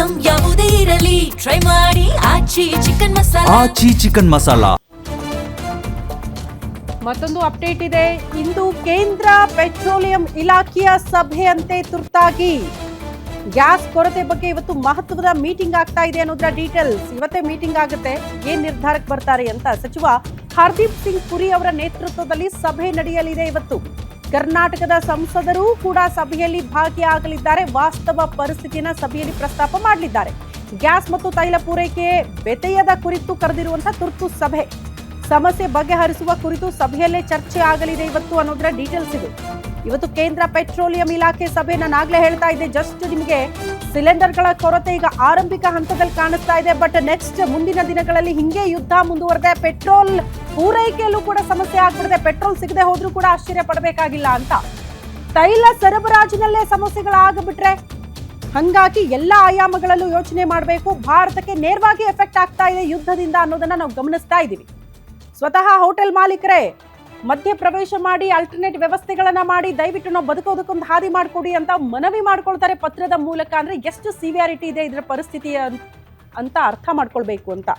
Item ಯಾವುದೇ ಇರಲಿ try ಮಾಡಿ ಆಚಿ ಚಿಕನ್ ಮಸಾಲಾ. ಮತ್ತೊಂದು ಅಪ್ಡೇಟ್ ಇದೆ. ಇಂದು ಕೇಂದ್ರ ಪೆಟ್ರೋಲಿಯಂ ಇಲಾಖೆಯ ಸಭೆಯಂತೆ ತುರ್ತಾಗಿ ಗ್ಯಾಸ್ ಕೊರತೆ ಬಗ್ಗೆ ಇವತ್ತು ಮಹತ್ವದ ಮೀಟಿಂಗ್ ಆಗ್ತಾ ಇದೆ ಅನ್ನೋದರ ಡೀಟೇಲ್ಸ್ ಇವತ್ತೇ ಮೀಟಿಂಗ್ ಆಗುತ್ತೆ. ಏನ್ ನಿರ್ಧಾರಕ್ಕೆ ಬರ್ತಾರೆ ಅಂತ ಸಚಿವ ಹರ್ದೀಪ್ ಸಿಂಗ್ ಪುರಿ ಅವರ ನೇತೃತ್ವದಲ್ಲಿ ಸಭೆ ನಡೆಯಲಿದೆ. ಇವತ್ತು ಕರ್ನಾಟಕದ ಸಂಸದರು ಕೂಡ ಸಭೆಯಲ್ಲಿ ಭಾಗಿಯಾಗಲಿದ್ದಾರೆ. ವಾಸ್ತವ ಪರಿಸ್ಥಿತಿಯನ್ನು ಸಭೆಯಲ್ಲಿ ಪ್ರಸ್ತಾಪ ಮಾಡಲಿದ್ದಾರೆ. ಗ್ಯಾಸ್ ಮತ್ತು ತೈಲ ಪೂರೈಕೆ ವ್ಯತ್ಯಯದ ಕುರಿತು ಕರೆದಿರುವಂತಹ ತುರ್ತು ಸಭೆ, ಸಮಸ್ಯೆ ಬಗೆಹರಿಸುವ ಕುರಿತು ಸಭೆಯಲ್ಲೇ ಚರ್ಚೆ ಆಗಲಿದೆ ಇವತ್ತು ಅನ್ನೋದರ ಡೀಟೇಲ್ಸ್ ಇದೆ. ಇವತ್ತು ಕೇಂದ್ರ ಪೆಟ್ರೋಲಿಯಂ ಇಲಾಖೆ ಸಭೆ, ನಾನು ಆಗ್ಲೇ ಹೇಳ್ತಾ ಇದ್ದೆ ಜಸ್ಟ್ ನಿಮಗೆ, ಸಿಲಿಂಡರ್ಗಳ ಕೊರತೆ ಈಗ ಆರಂಭಿಕ ಹಂತದಲ್ಲಿ ಕಾಣಿಸ್ತಾ ಇದೆ. ಬಟ್ ನೆಕ್ಸ್ಟ್ ಮುಂದಿನ ದಿನಗಳಲ್ಲಿ ಹಿಂಗೆ ಯುದ್ಧ ಮುಂದುವರೆದೆ, ಪೆಟ್ರೋಲ್ ಪೂರೈಕೆಯಲ್ಲೂ ಕೂಡ ಸಮಸ್ಯೆ ಆಗ್ಬಿಡುತ್ತೆ. ಪೆಟ್ರೋಲ್ ಸಿಗದೆ ಹೋದ್ರೂ ಕೂಡ ಆಶ್ಚರ್ಯ ಪಡಬೇಕಾಗಿಲ್ಲ ಅಂತ. ತೈಲ ಸರಬರಾಜಿನಲ್ಲೇ ಸಮಸ್ಯೆಗಳಾಗ್ಬಿಟ್ರೆ ಹಂಗಾಗಿ ಎಲ್ಲ ಆಯಾಮಗಳಲ್ಲೂ ಯೋಚನೆ ಮಾಡಬೇಕು. ಭಾರತಕ್ಕೆ ನೇರವಾಗಿ ಎಫೆಕ್ಟ್ ಆಗ್ತಾ ಇದೆ ಯುದ್ಧದಿಂದ ಅನ್ನೋದನ್ನ ನಾವು ಗಮನಿಸ್ತಾ ಇದ್ದೀವಿ. ಸ್ವತಃ ಹೋಟೆಲ್ ಮಾಲೀಕರೇ ಮಧ್ಯ ಪ್ರವೇಶ ಮಾಡಿ ಅಲ್ಟರ್ನೇಟ್ ವ್ಯವಸ್ಥೆಗಳನ್ನ ಮಾಡಿ ದಯವಿಟ್ಟು ನಾವು ಬದುಕೋದಕ್ಕೊಂದು ಹಾದಿ ಮಾಡಿಕೊಡಿ ಅಂತ ಮನವಿ ಮಾಡ್ಕೊಳ್ತಾರೆ ಪತ್ರದ ಮೂಲಕ. ಅಂದ್ರೆ ಎಷ್ಟು ಸಿವಿಯಾರಿಟಿ ಇದೆ ಇದರ ಪರಿಸ್ಥಿತಿ ಅಂತ ಅರ್ಥ ಮಾಡ್ಕೊಳ್ಬೇಕು ಅಂತ.